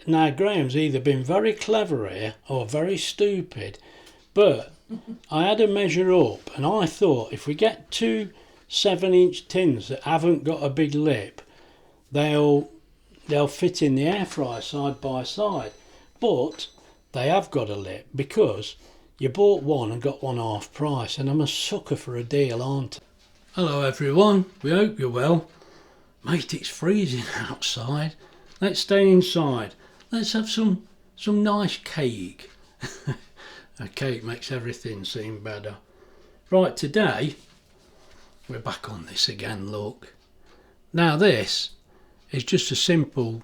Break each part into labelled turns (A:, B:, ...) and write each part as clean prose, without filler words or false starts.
A: Now Graham's either been very clever here or very stupid, but I had to measure up, and I thought if we get two 7-inch tins that haven't got a big lip, they'll fit in the air fryer side by side. But they have got a lip because you bought one and got one half price, and I'm a sucker for a deal, aren't I? Hello everyone, we hope you're well. Mate, it's freezing outside. Let's stay inside. Let's have some nice cake. A cake makes everything seem better. Right, today we're back on this again, look. Now this is just a simple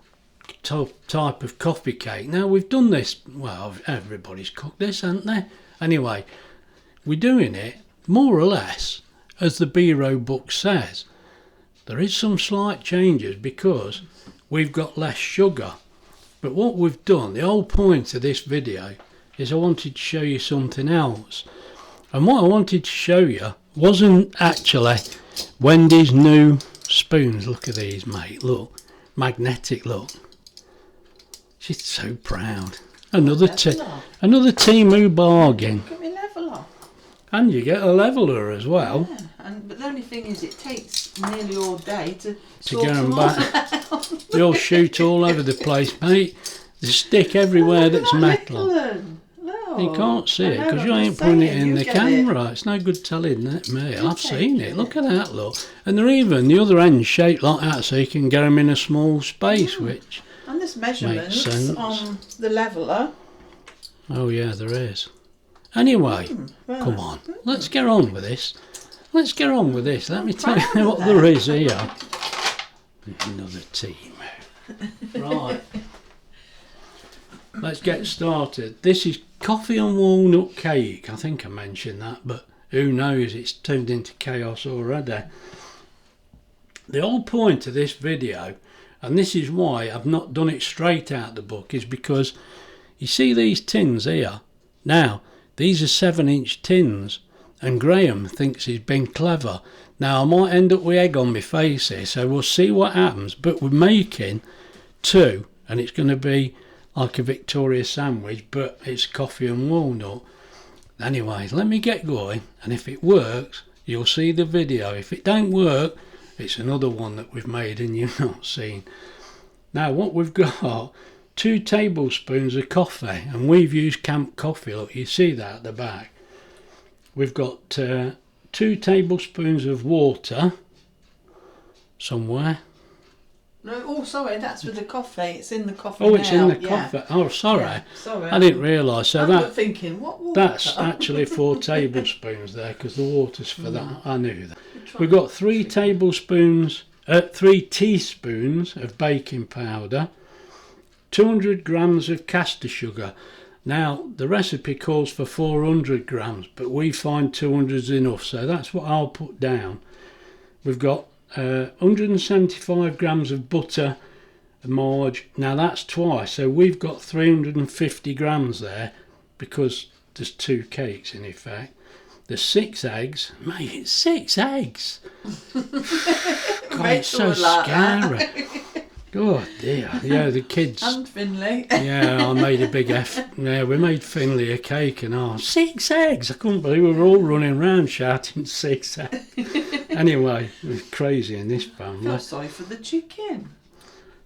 A: type of coffee cake. Now we've done this, well, everybody's cooked this, haven't they? Anyway, we're doing it more or less as the Biro book says. There is some slight changes because we've got less sugar. But what we've done, the whole point of this video is I wanted to show you something else. And what I wanted to show you wasn't actually Wendy's new spoons. Look at these, mate, look. Magnetic, look. She's so proud. Another Temu bargain.
B: Get me leveler.
A: And you get a leveler as well.
B: Yeah. But the only thing is, it takes nearly all day to
A: get them back. They all shoot all over the place, mate. They stick everywhere that's metal.
B: No.
A: You can't see it because you ain't putting it in the camera. It's no good telling that me. I've seen it. Look at that, look. And they're even the other end shaped like that, so you can get them in a small space, which
B: and there's measurements
A: makes sense
B: on the leveler.
A: Oh yeah, there is. Anyway, come on. Let's get on with this. Let's get on with this. Let me tell you what there is here. Another team. Right. Let's get started. This is coffee and walnut cake. I think I mentioned that, but who knows? It's turned into chaos already. The whole point of this video, and this is why I've not done it straight out the book, is because you see these tins here. Now, these are 7-inch tins. And Graham thinks he's been clever. Now I might end up with egg on my face here, so we'll see what happens. But we're making two, and it's going to be like a Victoria sandwich, but it's coffee and walnut. Anyway, let me get going, and if it works, you'll see the video. If it don't work, it's another one that we've made and you've not seen. Now what we've got, 2 tablespoons of coffee, and we've used camp coffee. Look, you see that at the back. We've got 2 tablespoons of water somewhere.
B: No, oh sorry, that's with the coffee. It's in the coffee.
A: Oh, it's
B: now.
A: in the coffee. Oh, sorry.
B: Yeah, sorry.
A: I didn't realise. So
B: I'm thinking, what water?
A: That's actually 4 tablespoons there, because the water's for that. I knew that. We've got 3 teaspoons of baking powder, 200 grams of caster sugar. Now the recipe calls for 400 grams, but we find 200 is enough, so that's what I'll put down. We've got 175 grams of butter, marge. Now that's twice, so we've got 350 grams there because there's 2 cakes in effect. There's 6 eggs. Mate, it's 6 eggs. God, it's so scary. Oh dear, yeah, the kids.
B: And Finley.
A: Yeah, I made a big yeah, we made Finley a cake and 6 eggs. I couldn't believe we were all running around shouting 6 eggs. Anyway, it was crazy in this family.
B: I feel sorry for the chicken.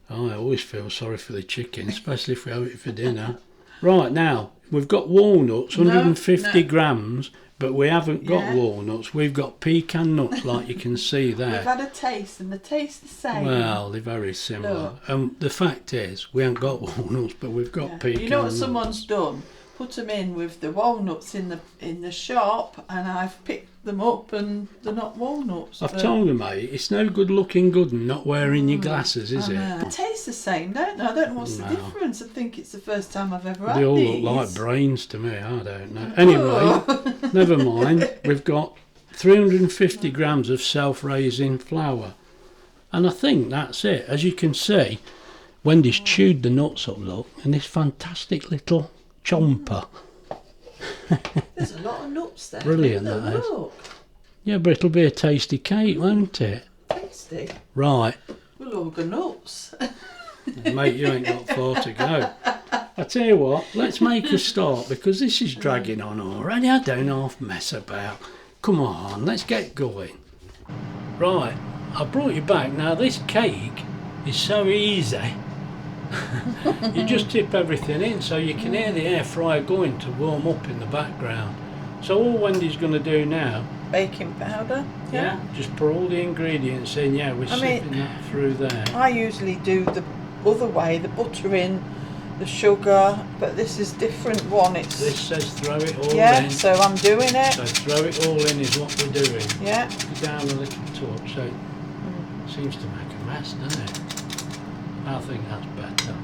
A: Oh, I always feel sorry for the chicken, especially if we have it for dinner. Right, now, we've got walnuts, 150 grams. But we haven't got walnuts, we've got pecan nuts like you can see there.
B: We've had a taste and the taste the same.
A: Well, they're very similar. The fact is, we haven't got walnuts, but we've got pecan nuts.
B: You know what someone's done? Put them in with the walnuts in the shop, and I've picked them up and they're not walnuts.
A: I've told them, mate, it's no good looking good and not wearing your glasses, is it?
B: They taste the same, don't they? I don't know what's the difference. I think it's the first time I've ever had
A: these. They all
B: these.
A: look like brains to me, I don't know. Anyway, never mind. We've got 350 grams of self-raising flour. And I think that's it. As you can see, Wendy's chewed the nuts up, look, in this fantastic little chomper.
B: There's a lot of nuts there.
A: Brilliant, that is. Yeah, but it'll be a tasty cake, won't it?
B: Tasty.
A: Right.
B: We'll all go nuts.
A: Mate, you ain't got far to go. I tell you what, let's make a start because this is dragging on already. I don't half mess about. Come on, let's get going. Right, I brought you back. Now this cake is so easy. You just tip everything in so you can hear the air fryer going to warm up in the background. So all Wendy's going to do now,
B: Baking powder.
A: yeah, just pour all the ingredients in. Yeah, we're sipping that through there.
B: I usually do the other way, the butter in, the sugar, but this is different one.
A: This says throw it all in.
B: So I'm doing it.
A: So throw it all in is what we're doing.
B: Yeah.
A: Go down a little touch, so it seems to make a mess, doesn't it? I think that's better.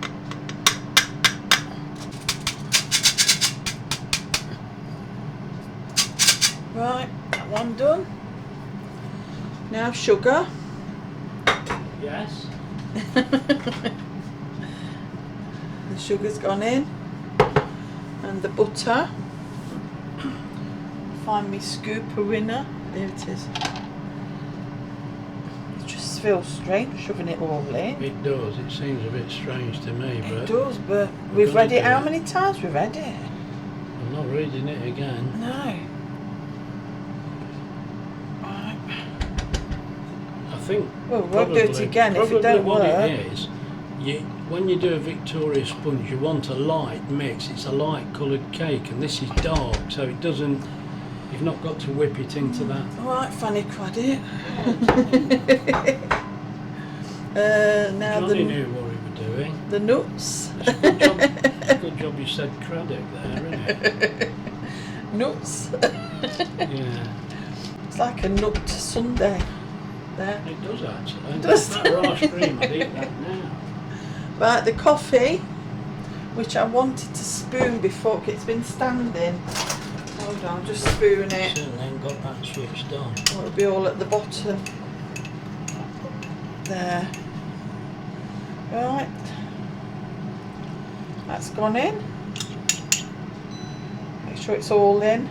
B: Right, that one done. Now sugar.
A: Yes.
B: The sugar's gone in. And the butter. Find me scooper winner. There it is. It just feels strange shoving it all in.
A: It does. It seems a bit strange to me, but
B: It does, but we've read it how many times we've read it?
A: I'm not reading it again.
B: No. Right.
A: I think.
B: Well, we won't do it again if it don't
A: what
B: work.
A: it is, when you do a Victoria sponge, you want a light mix. It's a light coloured cake, and this is dark, so it doesn't. You've not got to whip it into that.
B: All right, Fanny Craddock. Now
A: Johnny knew what we were doing.
B: the nuts.
A: It's a good job you said Craddock there, isn't it?
B: Nuts.
A: Yeah.
B: It's like a nut sundae. There.
A: It does actually.
B: Does
A: That rice cream, I'd eat that now.
B: Right, the coffee, which I wanted to spoon before, it's been standing. Hold on, just spoon it.
A: Certainly ain't got that switched on.
B: It'll be all at the bottom. There. Right. That's gone in. Make sure it's all in.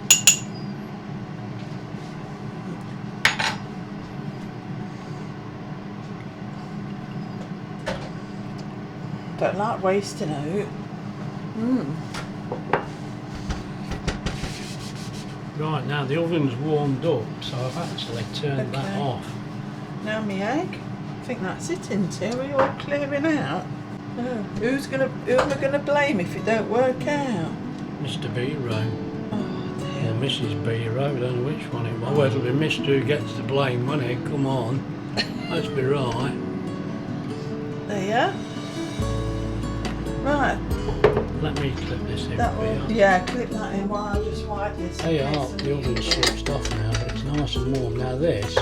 B: Don't like wasting out.
A: Right, now the oven's warmed up, so I've actually turned that
B: Okay.
A: off.
B: Now my egg. I think that's it, isn't it? Are we all clearing out? Oh, who am I gonna blame if it don't work out?
A: Mr. B-Row.
B: Oh
A: Or
B: dear.
A: Mrs. B-Row, I don't know which one it was. Well, it'll be Mr. who gets the blame, won't it? Come on. Let's be right.
B: There you are. Right.
A: Let me clip this in
B: That
A: for
B: one.
A: you.
B: Yeah, clip that in while I just wipe this.
A: There you are, the oven's switched off now, but it's nice and warm. Now this,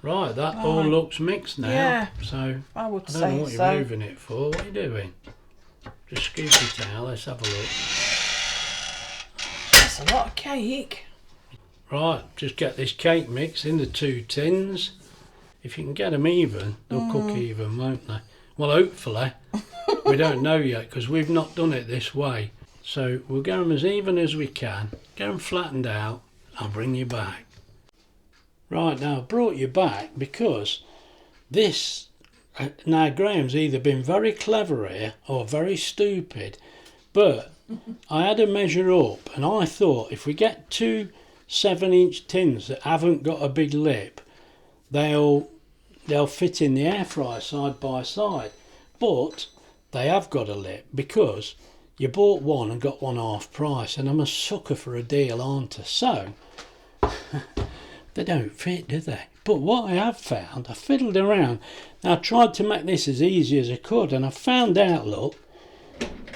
A: right, that all
B: Right.
A: looks mixed now.
B: Yeah.
A: So,
B: I would
A: I don't know
B: say
A: what you're
B: so.
A: moving it for. What are you doing? Just scoop it out, let's have a look.
B: That's a lot of cake.
A: Right, just get this cake mix in the 2 tins. If you can get them even, they'll cook even, won't they? Well, hopefully. We don't know yet because we've not done it this way. So we'll get them as even as we can. Get them flattened out. I'll bring you back. Right, now I brought you back because this... Now Graham's either been very clever here or very stupid. But I had to measure up and I thought if we get 2 7-inch tins that haven't got a big lip, they'll fit in the air fryer side by side. But they have got a lip because you bought one and got one half price, and I'm a sucker for a deal, aren't I? So they don't fit, do they? But what I have found, I fiddled around. Now I tried to make this as easy as I could, and I found out, look,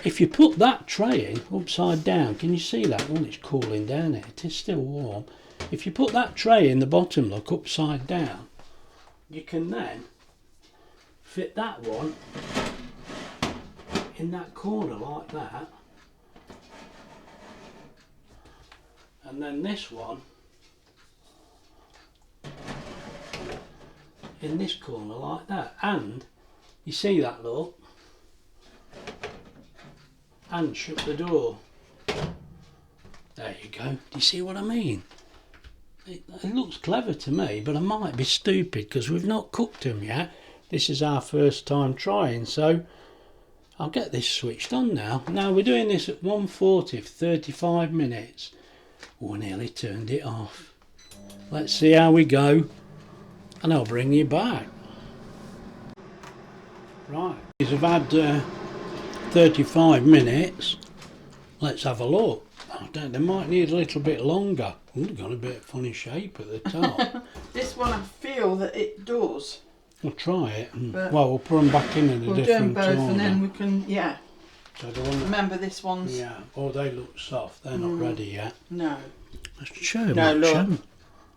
A: if you put that tray in upside down, can you see that? Well, it's cooling down here, it is still warm. If you put that tray in the bottom, look, upside down, you can then fit that one in that corner like that, And then this one in this corner like that. And you see that, look? And shut the door. There you go. Do you see what I mean? It looks clever to me, but I might be stupid because we've not cooked them yet. This is our first time trying, so I'll get this switched on now. Now we're doing this at 140 for 35 minutes. Oh, I nearly turned it off. Let's see how we go, and I'll bring you back. Right, these have had 35 minutes. Let's have a look. They might need a little bit longer. Ooh, they've got a bit of funny shape at the top.
B: This one I feel that it does.
A: We'll try it. Well, we'll put them back in a different order.
B: We'll do them both and then we can, yeah.
A: So the one
B: remember this one's...
A: Yeah, oh, they look soft. They're not ready yet.
B: No.
A: Let's show them.
B: No, look.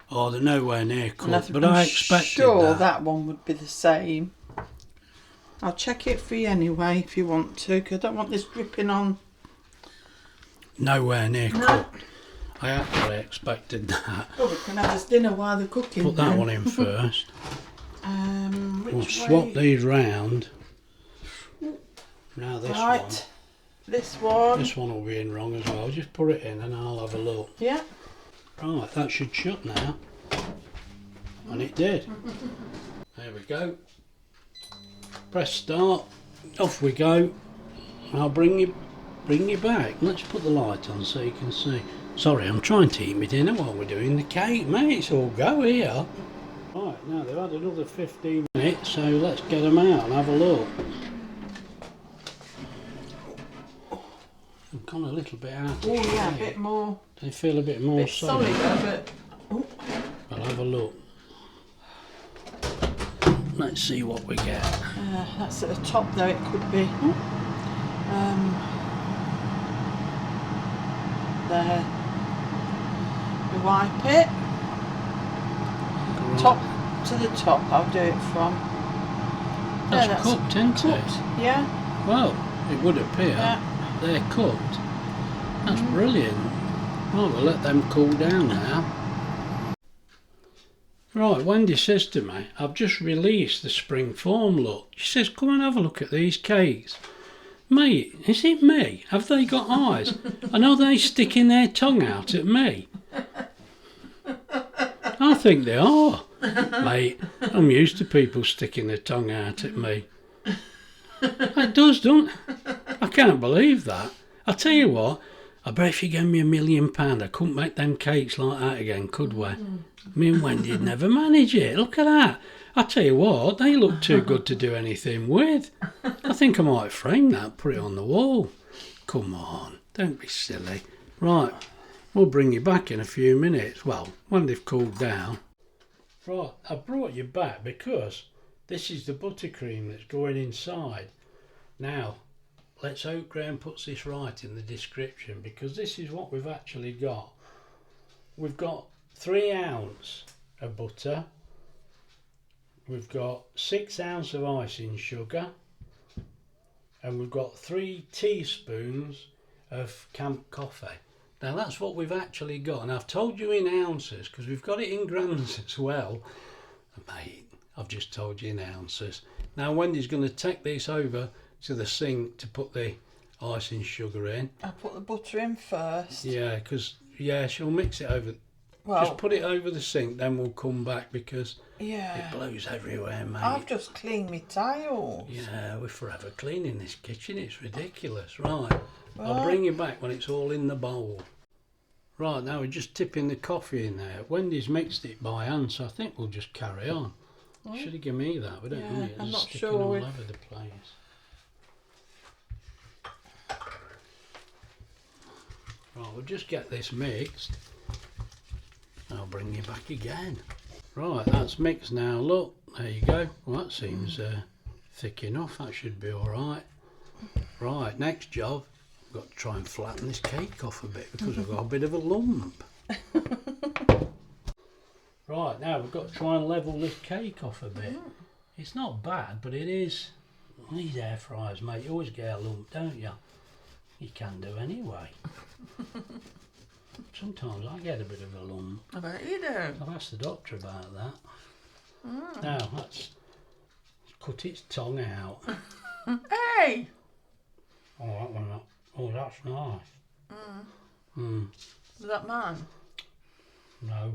A: Oh, they're nowhere near cooked, but I expected
B: sure that one would be the same. I'll check it for you anyway if you want to, because I don't want this dripping on.
A: Nowhere near cooked. I actually expected that.
B: Oh, we can have this dinner while they're cooking.
A: Put that one in first. We'll swap these round. Now this one.
B: This one.
A: This one will be in wrong as well. Just put it in and I'll have a look.
B: Yeah.
A: Right, that should shut now. And it did. There we go. Press start. Off we go. I'll bring you back. Let's put the light on so you can see. Sorry, I'm trying to eat my dinner while we're doing the cake, mate. It's all go here. Right, now they've had another 15 minutes, so let's get them out and have a look. They've gone a little bit out of shape.
B: Oh yeah, a bit more.
A: They feel a bit more solid.
B: But... Oh.
A: I'll have a look. Let's see what we get.
B: That's at the top though, it could be. There. We wipe it. Right. Top to the top, I'll do it from.
A: That's cooked, isn't it?
B: Yeah.
A: Well, it would appear they're cooked. That's brilliant. Well, we'll let them cool down now. Right, Wendy says to me, I've just released the spring form, look. She says, come and have a look at these cakes. Mate, is it me? Have they got eyes? And are they sticking their tongue out at me? I think they are. Mate, I'm used to people sticking their tongue out at me. It does, don't it? I can't believe that. I tell you what, I bet if you gave me £1 million, I couldn't make them cakes like that again, could we? Me and Wendy'd never manage it. Look at that. I tell you what, they look too good to do anything with. I think I might frame that, put it on the wall. Come on, don't be silly. Right, we'll bring you back in a few minutes. Well, when they've cooled down. Right, I brought you back because this is the buttercream that's going inside. Now, let's hope Graham puts this right in the description, because this is what we've actually got. We've got 3 ounces of butter. We've got 6 ounces of icing sugar. And we've got 3 teaspoons of camp coffee. Now that's what we've actually got. And I've told you in ounces because we've got it in grams as well. Mate, I've just told you in ounces. Now Wendy's going to take this over to the sink to put the icing sugar in.
B: I'll put the butter in first.
A: Yeah, because she'll mix it over. Well, just put it over the sink, then we'll come back because it blows everywhere, mate.
B: I've just cleaned my tiles.
A: Yeah, we're forever cleaning this kitchen. It's ridiculous. Right, I'll bring you back when it's all in the bowl. Right, now we're just tipping the coffee in there. Wendy's mixed it by hand, so I think we'll just carry on. Should have given me that? We don't want it.
B: I'm not
A: sticking
B: sure
A: all over the place. Right, we'll just get this mixed. I'll bring you back again. Right, that's mixed now. Look, there you go. Well, that seems thick enough. That should be all right. Right, next job. I've got to try and flatten this cake off a bit because I've got a bit of a lump. Right, now we've got to try and level this cake off a bit. It's not bad, but it is. These air fryers, mate, you always get a lump, don't you? You can do anyway. Sometimes I get a bit of a lump.
B: I bet you do.
A: I've asked the doctor about that. Now, let's cut its tongue out.
B: Hey!
A: Oh, that one. Oh, that's nice.
B: Was that mine?
A: No.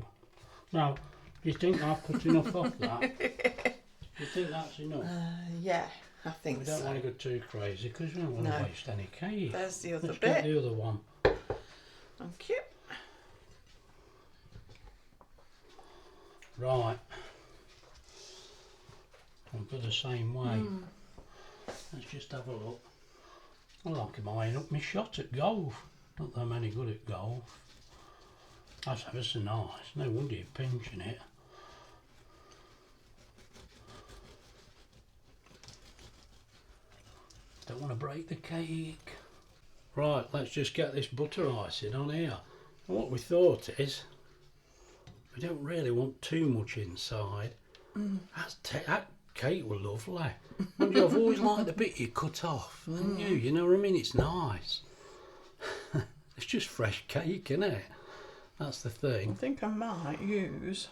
A: Now, do you think I've cut enough off that? Do you think that's enough?
B: Yeah, I think
A: We don't
B: so.
A: want to go too crazy because we don't want to waste any cake.
B: There's the other
A: Let's
B: bit.
A: get the other one.
B: Thank you.
A: Right. I'll go the same way. Let's just have a look. I like him eyeing up my shot at golf. Not that I'm any good at golf. That's ever so nice. No wonder you're pinching it. Don't want to break the cake. Right, let's just get this butter icing on here. And what we thought is, we don't really want too much inside. That cake was lovely. Mind you, I've always liked the bit you cut off. And you know what I mean? It's nice. It's just fresh cake, isn't it? That's the
B: I
A: thing.
B: think I might use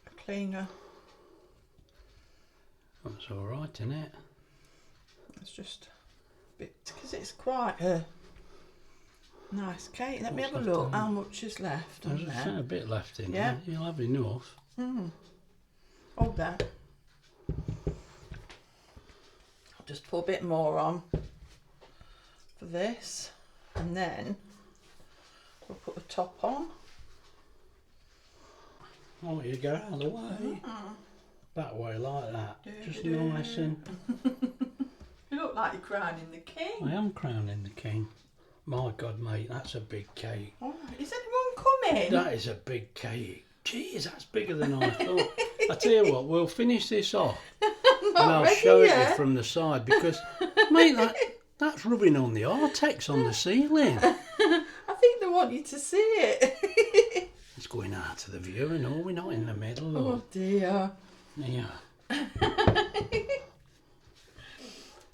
B: a cleaner.
A: That's all right, isn't it?
B: It's just a bit, because it's quite a nice cake. Let me
A: What's
B: have a
A: left
B: look
A: on?
B: how much is left on
A: There's
B: there.
A: a bit left in
B: Yeah.
A: there. You'll have enough.
B: Hold that. I'll just put a bit more on for this, and then we'll put the top on.
A: Oh, you go out of the way. That way, like that. Just nice and...
B: You look like you're crowning the king.
A: I am crowning the king. My God, mate, that's a big cake.
B: Oh, is anyone coming?
A: That is a big cake. Jeez, that's bigger than I thought. I tell you what, we'll finish this off and I'll
B: ready
A: show it
B: yet.
A: you from the side because, mate, that's rubbing on the Artex on the ceiling.
B: I think they want you to see it.
A: It's going out to the view and all, we're not in the middle.
B: Oh
A: Look.
B: dear.
A: Yeah.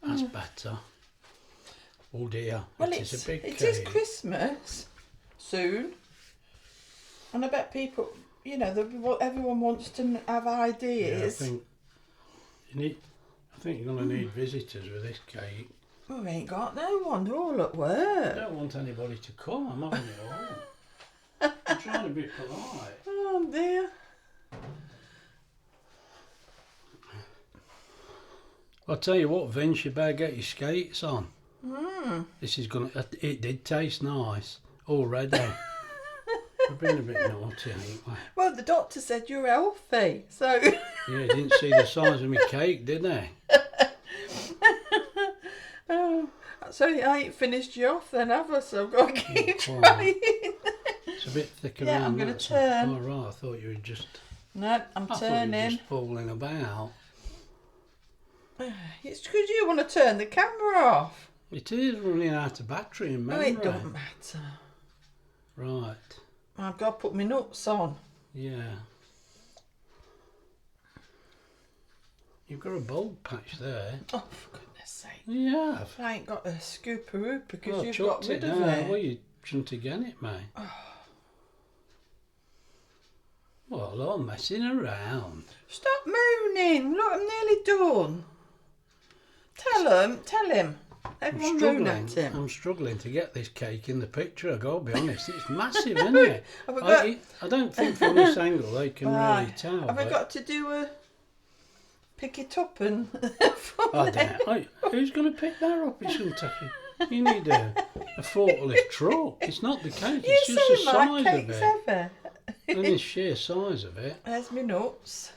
A: That's better. Oh dear,
B: Well,
A: it is a big
B: it
A: cake.
B: is Christmas soon, and I bet people, you know, everyone wants to have
A: Yeah, I
B: ideas.
A: think you're going to need visitors with this cake.
B: Oh, we ain't got no one. They're all at
A: I
B: work.
A: don't want anybody to come. I'm having it all. I'm trying to be polite.
B: Oh dear.
A: I'll tell you what, Vince, you better get your skates on. This is gonna. It did taste nice already. We've been a bit naughty, ain't we?
B: Well, the doctor said you're healthy, so.
A: Yeah, you didn't see the size of my cake, did they?
B: Oh, so I ain't finished you off then, have I? So I've got to keep
A: Come on.
B: trying.
A: It's a bit thicker
B: Yeah,
A: than
B: I'm gonna
A: that.
B: turn.
A: Oh, right, I thought you were just.
B: No, I'm
A: I thought you were
B: turning.
A: just fooling about.
B: It's because you want to turn the camera off.
A: It is running out of battery and
B: No,
A: memory.
B: it don't matter.
A: Right.
B: I've got to put my nuts on.
A: Yeah. You've got a bulb patch there.
B: Oh, for goodness sake.
A: You have.
B: I ain't got a scooperoo because
A: Well,
B: you've
A: chucked
B: got rid
A: it
B: of
A: now.
B: it.
A: Well, you shouldn't have done it, mate. Well, I'm messing around.
B: Stop mooning. Look, I'm nearly done. Tell him. Everyone moon at him.
A: I'm struggling to get this cake in the picture. I've got to be honest. It's massive, isn't it?
B: Have we got-
A: I don't think from this angle they can really tell.
B: Have I
A: but-
B: got to do a pick it up and
A: I don't know. Who's going to pick that up? It's going to take you. You need a forklift truck. It's not the cake.
B: You
A: It's just the
B: seem like
A: size of
B: cakes
A: it.
B: ever.
A: And the sheer size of it.
B: There's my nuts.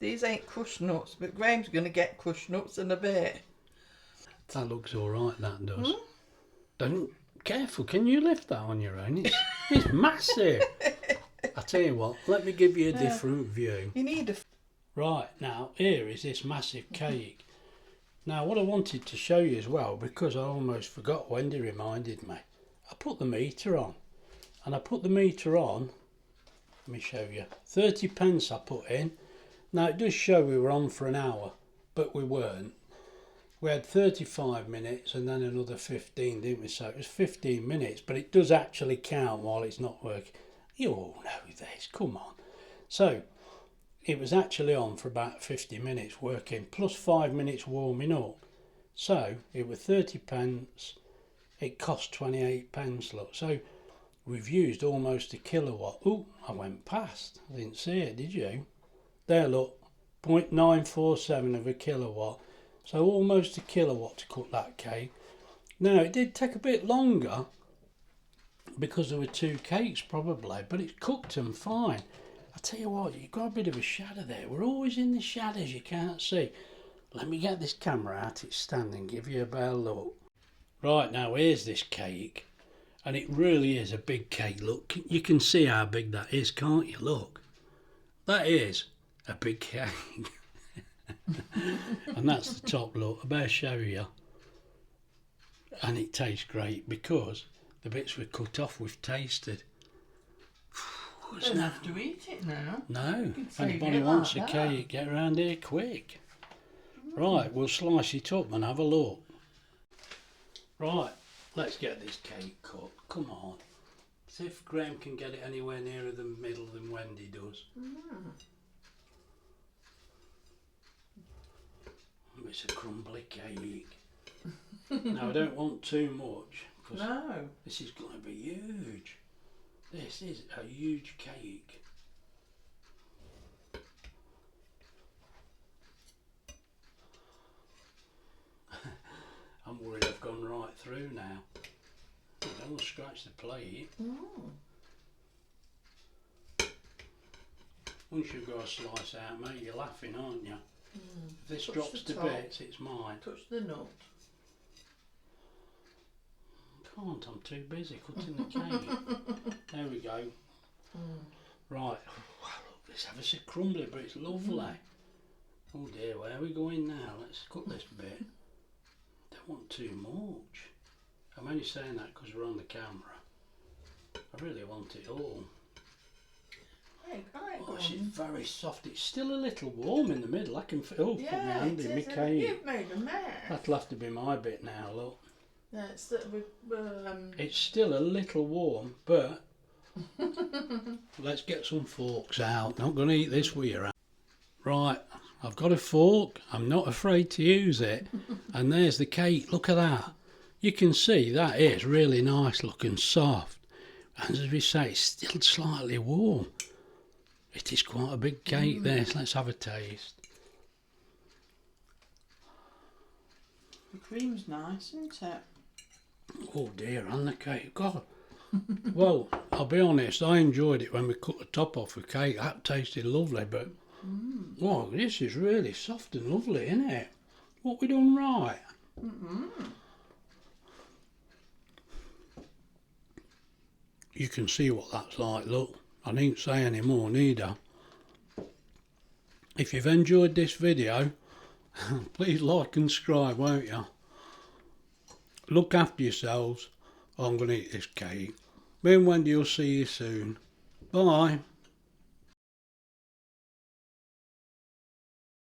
B: These ain't crushed nuts, but Graham's going to get crushed nuts in a bit.
A: That looks all right. That does. Don't careful. Can you lift that on your own? It's massive. I tell you what. Let me give you a different view.
B: You need a...
A: Right, now here is this massive cake. Now what I wanted to show you as well, because I almost forgot, Wendy reminded me, I put the meter on. And I put the meter on, let me show you, 30 pence I put in. Now it does show we were on for an hour, but we weren't. We had 35 minutes and then another 15, didn't we? So it was 15 minutes, but it does actually count while it's not working. You all know this, come on. So it was actually on for about 50 minutes working, plus 5 minutes warming up. So it was 30 pence, it cost 28 pence, look. So we've used almost a kilowatt. Oh, I went past, I didn't see it, did you? There, look, 0.947 of a kilowatt. So almost a kilowatt to cook that cake. Now it did take a bit longer because there were 2 cakes probably, but it cooked them fine. I tell you what, you've got a bit of a shadow there. We're always in the shadows, you can't see. Let me get this camera out its stand and give you a better look. Right, now here's this cake, and it really is a big cake. Look, you can see how big that is, can't you? Look, that is a big cake. And that's the top, look. I better show you. And it tastes great because the bits we cut off we've tasted.
B: You don't have to eat it now.
A: No, if anybody wants a cake, get around here quick. Right, we'll slice it up and have a look. Right, let's get this cake cut. Come on. See if Graham can get it anywhere nearer the middle than Wendy does. It's a crumbly cake. Now I don't want too much.
B: No.
A: This is going to be huge. This is a huge cake. I'm worried I've gone right through now. I don't want to scratch the plate. Once you've got a slice out, mate, you're laughing, aren't you? If this drops to bits, it's mine.
B: Touch the nut.
A: Can't, I'm too busy cutting the cake. There we go. Right, it's ever so crumbly, but it's lovely. Oh dear, where are we going now? Let's cut this bit. Don't want too much. I'm only saying that because we're on the camera. I really want it all. Oh, this is very soft. It's still a little warm in the middle. I can feel. Put my hand in my cake.
B: You've made a mess.
A: That'll have to be my bit now. Look.
B: Yeah,
A: It's still a little warm, but let's get some forks out. Not going to eat this with you. Right, I've got a fork. I'm not afraid to use it. And there's the cake. Look at that. You can see that is really nice looking, soft. And as we say, it's still slightly warm. It is quite a big cake this. Let's have a taste.
B: The cream's nice, isn't it?
A: Oh dear, and the cake. God. Well, I'll be honest, I enjoyed it when we cut the top off the cake. That tasted lovely, but oh, this is really soft and lovely, isn't it? What we done right? You can see what that's like, look. I needn't say any more neither. If you've enjoyed this video, please like and subscribe, won't you? Look after yourselves. I'm going to eat this cake. Me and Wendy will see you soon. Bye.